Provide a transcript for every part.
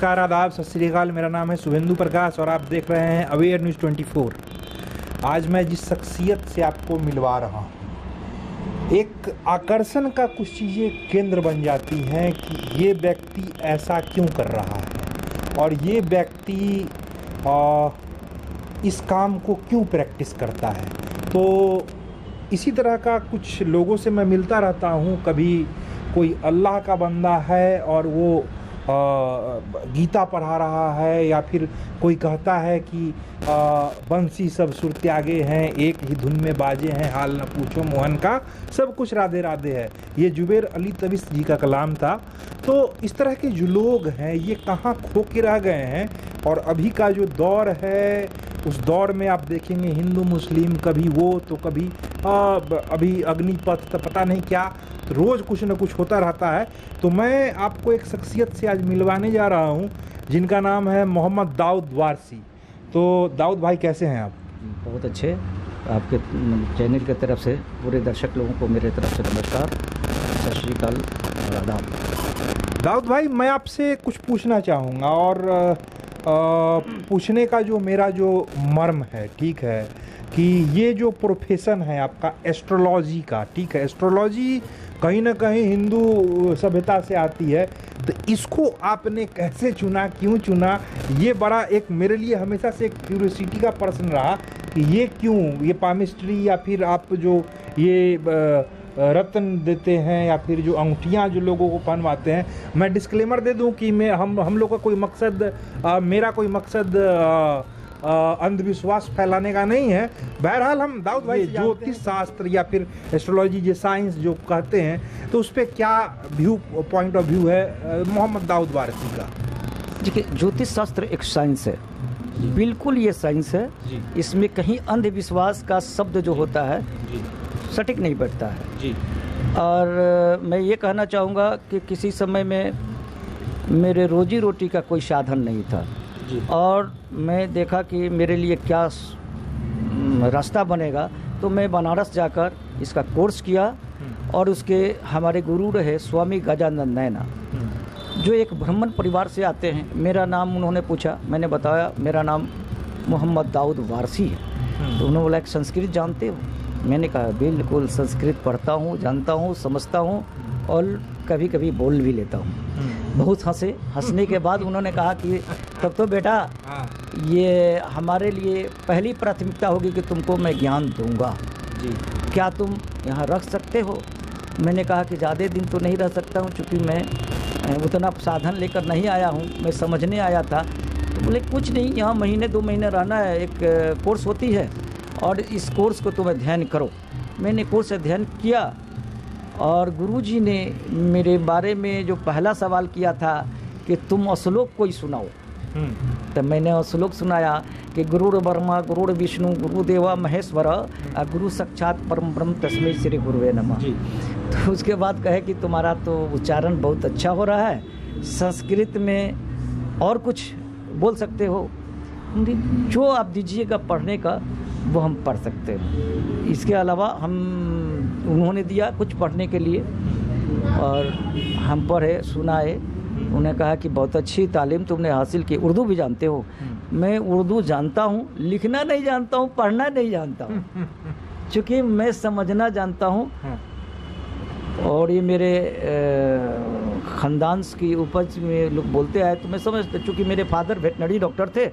नमस्कार, आदाब, सत श्री अकाल। मेरा नाम है शुभेंदु प्रकाश और आप देख रहे हैं अवेयर न्यूज़ 24। आज मैं जिस शख्सियत से आपको मिलवा रहा हूँ, एक आकर्षण का कुछ चीज़ें केंद्र बन जाती हैं कि ये व्यक्ति ऐसा क्यों कर रहा है और ये व्यक्ति इस काम को क्यों प्रैक्टिस करता है। तो इसी तरह का कुछ लोगों से मैं मिलता रहता हूँ। कभी कोई अल्लाह का बंदा है और वो गीता पढ़ा रहा है, या फिर कोई कहता है कि बंसी सब सुर त्यागे हैं, एक ही धुन में बाजे हैं, हाल न पूछो मोहन का, सब कुछ राधे राधे है। ये जुबैर अली तविस जी का कलाम था। तो इस तरह के जो लोग हैं ये कहाँ खो के रह गए हैं। और अभी का जो दौर है उस दौर में आप देखेंगे हिंदू मुस्लिम, कभी वो तो कभी अभी अग्निपथ, तो पता नहीं क्या, तो रोज़ कुछ न कुछ होता रहता है। तो मैं आपको एक शख्सियत से आज मिलवाने जा रहा हूँ जिनका नाम है मोहम्मद दाऊद वारसी। तो दाऊद भाई कैसे हैं आप? बहुत अच्छे। आपके चैनल की तरफ से पूरे दर्शक लोगों को मेरे तरफ से नमस्कार, सत श्री अकाल और आदाब। दाऊद भाई, मैं आपसे कुछ पूछना चाहूँगा और पूछने का जो मेरा जो मर्म है, ठीक है, कि ये जो प्रोफेशन है आपका एस्ट्रोलॉजी का, ठीक है, एस्ट्रोलॉजी कहीं ना कहीं हिंदू सभ्यता से आती है, तो इसको आपने कैसे चुना, क्यों चुना? ये बड़ा एक मेरे लिए हमेशा से एक क्यूरियोसिटी का प्रश्न रहा कि ये क्यों, ये पामिस्ट्री या फिर आप जो ये रत्न देते हैं या फिर जो अंगूठियाँ जो लोगों को पहनवाते हैं। मैं डिस्क्लेमर दे दूं कि हम लोग का कोई मकसद, मेरा कोई मकसद अंधविश्वास फैलाने का नहीं है। बहरहाल हम दाऊद भाई ज्योतिष शास्त्र या फिर एस्ट्रोलॉजी जो साइंस जो कहते हैं, तो उस पर क्या पॉइंट ऑफ व्यू है मोहम्मद दाऊद वारसी का? देखिए, ज्योतिष शास्त्र एक साइंस है, बिल्कुल ये साइंस है। इसमें कहीं अंधविश्वास का शब्द जो होता है सटीक नहीं बैठता है जी। और मैं ये कहना चाहूँगा कि किसी समय में मेरे रोजी रोटी का कोई साधन नहीं था जी। और मैं देखा कि मेरे लिए क्या रास्ता बनेगा, तो मैं बनारस जाकर इसका कोर्स किया। और उसके हमारे गुरु रहे स्वामी गजानंद नैना, जो एक ब्राह्मण परिवार से आते हैं। मेरा नाम उन्होंने पूछा, मैंने बताया मेरा नाम मोहम्मद दाऊद वारसी है। तो उन्होंने बोला एक संस्कृत जानते हो? मैंने कहा बिल्कुल, संस्कृत पढ़ता हूँ, जानता हूँ, समझता हूँ और कभी कभी बोल भी लेता हूँ। बहुत हंसे। हंसने के बाद उन्होंने कहा कि तब तो बेटा ये हमारे लिए पहली प्राथमिकता होगी कि तुमको मैं ज्ञान दूंगा जी। क्या तुम यहाँ रख सकते हो? मैंने कहा कि ज़्यादा दिन तो नहीं रह सकता हूँ, चूँकि मैं उतना साधन लेकर नहीं आया हूँ, मैं समझने आया था। तो बोले कुछ नहीं, यहाँ महीने 2 महीने रहना है, एक कोर्स होती है और इस कोर्स को तुम्हें अध्ययन करो। मैंने कोर्स अध्ययन किया और गुरुजी ने मेरे बारे में जो पहला सवाल किया था कि तुम श्लोक कोई सुनाओ। तो मैंने श्लोक सुनाया कि गुरुर ब्रह्मा गुरुर विष्णु गुरुदेवा महेश्वर गुरु साक्षात परम ब्रह्म तस्मै श्री गुरुवे नमः। तो उसके बाद कहे कि तुम्हारा तो उच्चारण बहुत अच्छा हो रहा है, संस्कृत में और कुछ बोल सकते हो, जो आप दीजिएगा पढ़ने का वो हम पढ़ सकते हैं। इसके अलावा उन्होंने दिया कुछ पढ़ने के लिए और हम पढ़े, सुनाए। उन्हें कहा कि बहुत अच्छी तालीम तुमने हासिल की, उर्दू भी जानते हो? मैं उर्दू जानता हूँ, लिखना नहीं जानता हूँ, पढ़ना नहीं जानता हूँ, क्योंकि मैं समझना जानता हूँ। और ये मेरे ख़ानदान की उपज में लोग बोलते आए तो मैं समझता, चूँकि मेरे फादर वेटनरी डॉक्टर थे।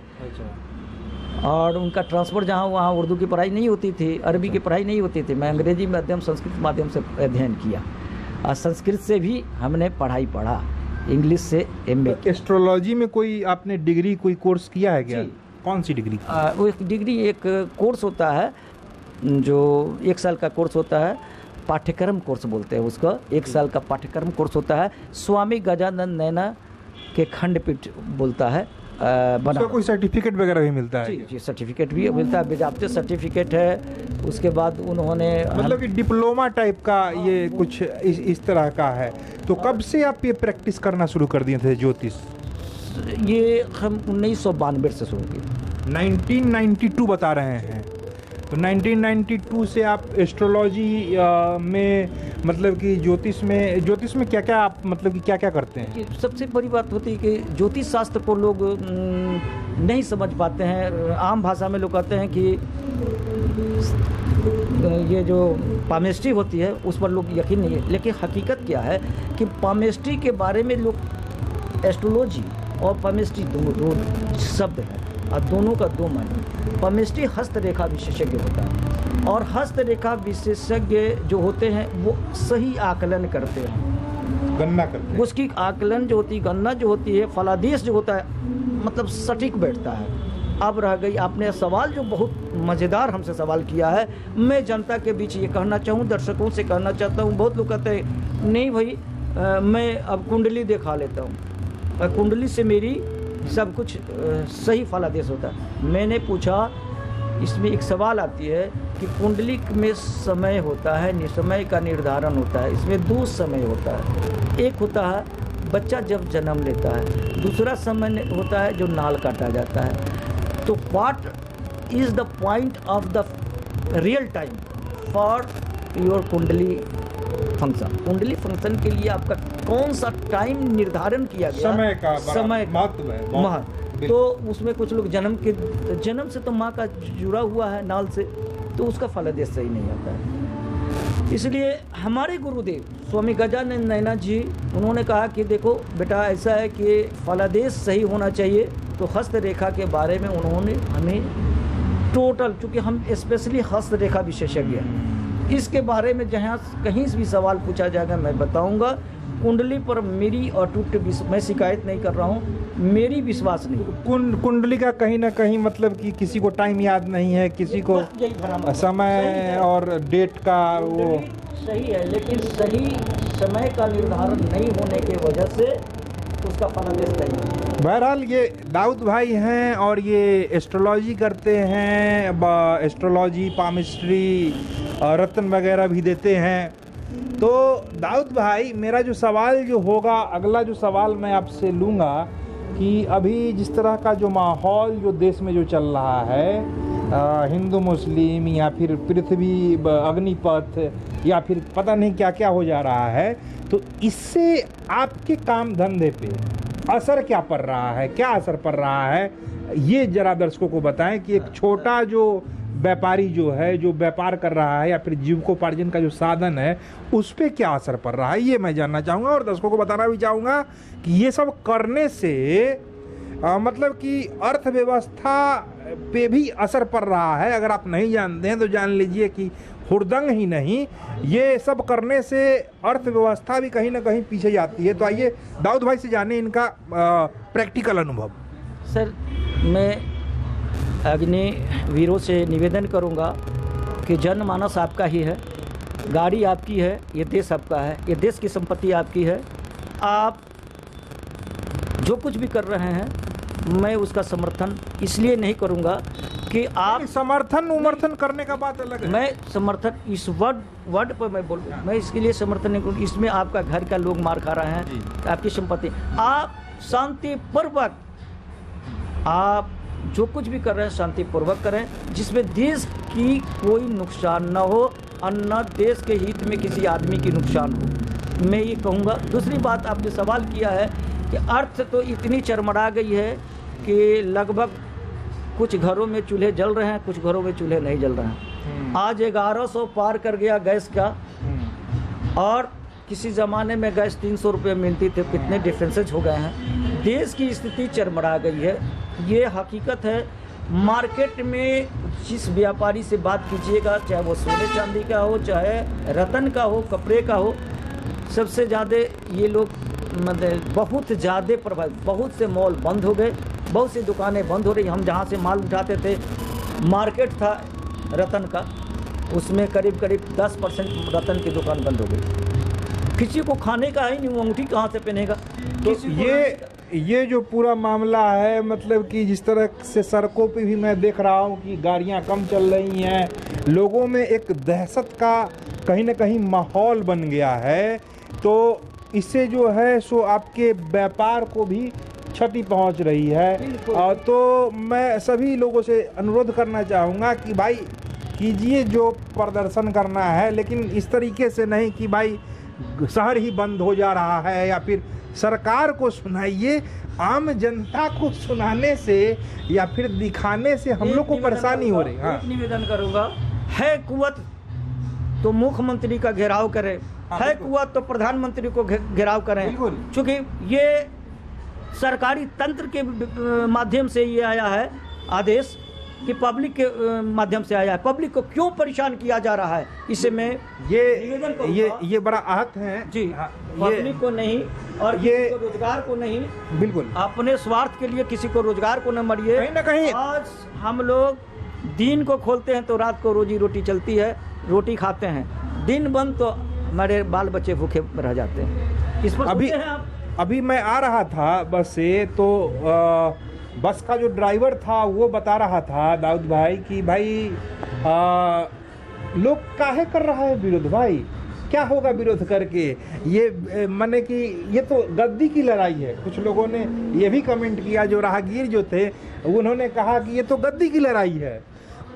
और उनका ट्रांसफ़र जहाँ वहाँ उर्दू की पढ़ाई नहीं होती थी, अरबी की पढ़ाई नहीं होती थी। मैं अंग्रेजी माध्यम, संस्कृत माध्यम से अध्ययन किया और संस्कृत से भी हमने पढ़ाई पढ़ा, इंग्लिश से MA। एस्ट्रोलॉजी में कोई आपने डिग्री, कोई कोर्स किया है क्या? कौन सी डिग्री? वो एक डिग्री, एक कोर्स होता है जो 1 साल का कोर्स होता है, पाठ्यक्रम कोर्स बोलते हैं उसका। 1 साल का पाठ्यक्रम कोर्स होता है, स्वामी गजानंद नैना के खंडपीठ बोलता है। बना कोई सर्टिफिकेट वगैरह भी मिलता है? जी, सर्टिफिकेट भी मिलता है, बेजाबते सर्टिफिकेट है। उसके बाद उन्होंने मतलब कि डिप्लोमा टाइप का ये कुछ इस तरह का है। तो कब से आप ये प्रैक्टिस करना शुरू कर दिए थे ज्योतिष? ये हम 1992 से शुरू किए। 1992 बता रहे हैं। तो 1992 से आप एस्ट्रोलॉजी में मतलब कि ज्योतिष में क्या क्या आप मतलब कि क्या क्या करते हैं? कि सबसे बड़ी बात होती है कि ज्योतिष शास्त्र को लोग नहीं समझ पाते हैं। आम भाषा में लोग कहते हैं कि ये जो पामेस्ट्री होती है उस पर लोग यकीन नहीं है, लेकिन हकीकत क्या है कि पामेस्ट्री के बारे में लोग, एस्ट्रोलॉजी और पामेस्ट्री दो शब्द हैं और दोनों का दो मायने। पामेस्ट्री हस्तरेखा विशेषज्ञ होता है और हस्तरेखा विशेषज्ञ जो होते हैं वो सही आकलन करते हैं, गणना करते हैं। उसकी आकलन जो होती है, गणना जो होती है, फलादेश जो होता है मतलब सटीक बैठता है। अब रह गई, आपने सवाल जो बहुत मज़ेदार हमसे सवाल किया है, मैं जनता के बीच ये कहना चाहूँ, दर्शकों से कहना चाहता हूँ। बहुत लोग कहते हैं नहीं भाई मैं अब कुंडली दिखा लेता हूँ और कुंडली से मेरी सब कुछ सही फलादेश होता है। मैंने पूछा, इसमें एक सवाल आती है कि कुंडली में समय होता है, समय का निर्धारण होता है, इसमें दो समय होता है। एक होता है बच्चा जब जन्म लेता है, दूसरा समय होता है जो नाल काटा जाता है। तो what is the point of the real time for your कुंडली फंक्शन? कुंडली फंक्शन के लिए आपका कौन सा टाइम निर्धारण किया गया? समय का समय महत्व है, महत्व। तो उसमें कुछ लोग जन्म से तो माँ का जुड़ा हुआ है नाल से, तो उसका फलादेश सही नहीं आता है। इसलिए हमारे गुरुदेव स्वामी गजानंद नैना जी, उन्होंने कहा कि देखो बेटा ऐसा है कि फलादेश सही होना चाहिए। तो हस्तरेखा के बारे में उन्होंने हमें टोटल, चूँकि हम स्पेशली हस्तरेखा विशेषज्ञ हैं, इसके बारे में जहाँ कहीं से भी सवाल पूछा जाएगा मैं बताऊंगा। कुंडली पर मेरी अटूट मैं शिकायत नहीं कर रहा हूँ, मेरी विश्वास नहीं। कुंडली का कहीं ना कहीं मतलब कि किसी को टाइम याद नहीं है, किसी को समय और डेट का वो सही है, लेकिन सही समय का निर्धारण नहीं होने की वजह से उसका फलादेश नहीं है। बहरहाल ये दाऊद भाई हैं और ये एस्ट्रोलॉजी करते हैं, एस्ट्रोलॉजी, पामिस्ट्री, रत्न वगैरह भी देते हैं। तो दाऊद भाई, मेरा जो सवाल जो होगा, अगला जो सवाल मैं आपसे लूँगा कि अभी जिस तरह का जो माहौल जो देश में जो चल रहा है, हिंदू मुस्लिम या फिर पृथ्वी अग्निपथ या फिर पता नहीं क्या क्या हो जा रहा है, तो इससे आपके काम धंधे पे असर क्या पड़ रहा है? क्या असर पड़ रहा है ये जरा दर्शकों को बताएं कि एक छोटा जो व्यापारी जो है, जो व्यापार कर रहा है या फिर जीविकोपार्जन का जो साधन है, उस पर क्या असर पड़ रहा है, ये मैं जानना चाहूँगा। और दर्शकों को बताना भी चाहूँगा कि ये सब करने से मतलब कि अर्थव्यवस्था पे भी असर पड़ रहा है। अगर आप नहीं जानते हैं तो जान लीजिए कि हुड़दंग ही नहीं, ये सब करने से अर्थव्यवस्था भी कहीं ना कहीं पीछे जाती है। तो आइए दाऊद भाई से जाने इनका प्रैक्टिकल अनुभव। सर, मैं अग्निवीरों से निवेदन करूंगा कि जनमानस आपका ही है, गाड़ी आपकी है, ये देश आपका है, ये देश की संपत्ति आपकी है। आप जो कुछ भी कर रहे हैं, मैं उसका समर्थन इसलिए नहीं करूंगा कि आप समर्थन उमर्थन करने का बात अलग है। मैं समर्थन इस वर्ड पर मैं बोल, मैं इसके लिए समर्थन नहीं करूँगा। इसमें आपका घर का लोग मार खा रहे हैं, आपकी संपत्ति, आप शांतिपूर्वक आप जो कुछ भी कर रहे हैं शांतिपूर्वक करें, जिसमें देश की कोई नुकसान न हो और न देश के हित में किसी आदमी की नुकसान हो, मैं ये कहूँगा। दूसरी बात, आपने सवाल किया है कि अर्थ तो इतनी चरमरा गई है कि लगभग कुछ घरों में चूल्हे जल रहे हैं, कुछ घरों में चूल्हे नहीं जल रहे हैं। आज 1100 पार कर गया गैस का, और किसी ज़माने में गैस 300 रुपये मिलती थी। कितने डिफरेंसेज हो गए हैं। देश की स्थिति चरमरा गई है, ये हकीकत है। मार्केट में जिस व्यापारी से बात कीजिएगा, चाहे वो सोने चांदी का हो, चाहे रतन का हो, कपड़े का हो, सबसे ज़्यादा ये लोग मतलब बहुत ज़्यादा प्रभावित। बहुत से मॉल बंद हो गए, बहुत सी दुकानें बंद हो रही। हम जहाँ से माल उठाते थे, मार्केट था रतन का, उसमें करीब 10% रतन की दुकान बंद हो गई। किसी को खाने का ही नहीं, वो अंगूठी कहाँ से पहनेगा। तो ये जो पूरा मामला है, मतलब कि जिस तरह से सड़कों पे भी मैं देख रहा हूँ कि गाड़ियाँ कम चल रही हैं, लोगों में एक दहशत का कहीं ना कहीं माहौल बन गया है। तो इससे जो है सो आपके व्यापार को भी क्षति पहुंच रही है। तो मैं सभी लोगों से अनुरोध करना चाहूँगा कि भाई कीजिए जो प्रदर्शन करना है, लेकिन इस तरीके से नहीं कि भाई शहर ही बंद हो जा रहा है, या फिर सरकार को सुनाइए। आम जनता को सुनाने से या फिर दिखाने से हम लोग को परेशानी हो रही है। एक निवेदन करूंगा, है कुवत तो मुख्यमंत्री का घेराव करें, है कुवत तो प्रधानमंत्री को घेराव करें, क्योंकि ये सरकारी तंत्र के माध्यम से ये आया है आदेश कि पब्लिक के माध्यम से आया है। पब्लिक को क्यों परेशान किया जा रहा है, इसे मैं ये बड़ा आहत है जी। पब्लिक को नहीं और ये किसी को रोजगार को नहीं, बिल्कुल अपने स्वार्थ के लिए किसी को रोजगार को न मरिए। कहीं ना कहीं आज हम लोग दिन को खोलते हैं तो रात को रोजी रोटी चलती है, रोटी खाते हैं, दिन बंद तो हमारे बाल बच्चे भूखे रह जाते हैं। इस पर अभी सोचे हैं आप? अभी मैं आ रहा था बस से, तो बस का जो ड्राइवर था वो बता रहा था दाऊद भाई कि भाई लोग काहे कर रहा है विरोध, भाई क्या होगा विरोध करके, ये माने कि ये तो गद्दी की लड़ाई है। कुछ लोगों ने ये भी कमेंट किया, जो राहगीर जो थे उन्होंने कहा कि ये तो गद्दी की लड़ाई है,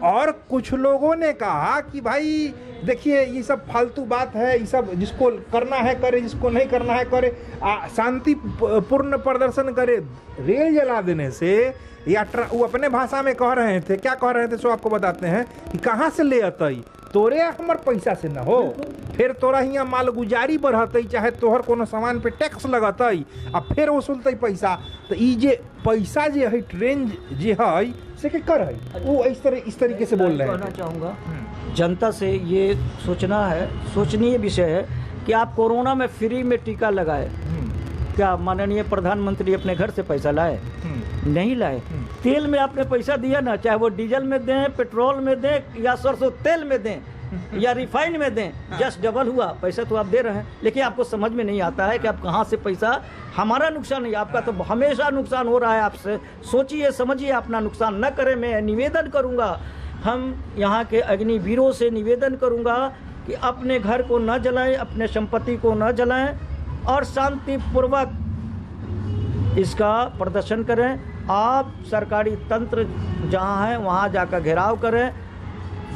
और कुछ लोगों ने कहा कि भाई देखिए ये सब फालतू बात है, ये सब जिसको करना है करे, जिसको नहीं करना है करे, शांतिपूर्ण प्रदर्शन करे। रेल जला देने से या वो अपने भाषा में कह रहे थे, क्या कह रहे थे सो आपको बताते हैं कि कहाँ से ले अतई, तोरे हमर पैसा से न हो, फिर तोरा हियाँ मालगुजारी बढ़तई, चाहे तोहर कोनो सामान पे टैक्स लगतई आ फिर वसूलतई पैसा। तो ई जे पैसा जे है ट्रेन जे है से के कर है वो इस तरीके से बोल रहे हैं। कहना चाहूँगा जनता से ये सोचना है, सोचनीय विषय है कि आप कोरोना में फ्री में टीका लगाए, क्या माननीय प्रधानमंत्री अपने घर से पैसा लाए? नहीं लाए। तेल में आपने पैसा दिया ना, चाहे वो डीजल में दें, पेट्रोल में दें, या सरसों तेल में दें, या रिफाइन में दें, जस्ट डबल हुआ पैसा तो आप दे रहे हैं। लेकिन आपको समझ में नहीं आता है कि आप कहाँ से पैसा, हमारा नुकसान नहीं, आपका तो हमेशा नुकसान हो रहा है। आपसे सोचिए समझिए, अपना नुकसान न करें। मैं निवेदन करूँगा, हम यहाँ के अग्निवीरों से निवेदन करूँगा कि अपने घर को न जलाएं, अपने संपत्ति को न जलाएं और शांतिपूर्वक इसका प्रदर्शन करें। आप सरकारी तंत्र जहाँ है वहाँ जाकर घेराव करें,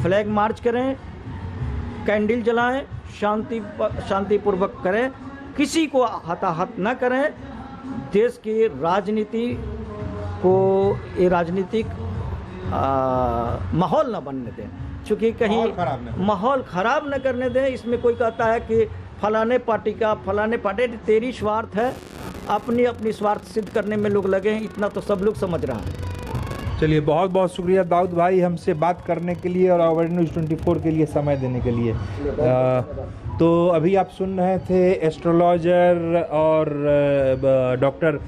फ्लैग मार्च करें, कैंडल जलाएं, शांतिपूर्वक करें, किसी को हताहत न करें। देश की राजनीति को ये राजनीतिक माहौल न बनने दें, क्योंकि कहीं माहौल ख़राब न करने दें। इसमें कोई कहता है कि फलाने पार्टी का, फलाने पार्टी, तेरी स्वार्थ है, अपनी स्वार्थ सिद्ध करने में लोग लगे हैं, इतना तो सब लोग समझ रहा है। चलिए बहुत बहुत शुक्रिया दाऊद भाई हमसे बात करने के लिए और अवर न्यूज़ 24 के लिए समय देने के लिए। तो अभी आप सुन रहे थे एस्ट्रोलॉजर और डॉक्टर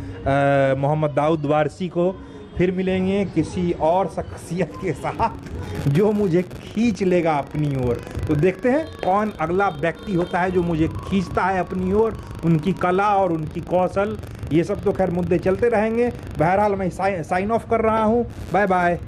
मोहम्मद दाऊद वारसी को। फिर मिलेंगे किसी और शख्सियत के साथ जो मुझे खींच लेगा अपनी ओर। तो देखते हैं कौन अगला व्यक्ति होता है जो मुझे खींचता है अपनी ओर, उनकी कला और उनकी कौशल, ये सब तो खैर मुद्दे चलते रहेंगे। बहरहाल मैं साइन ऑफ कर रहा हूँ। Bye bye.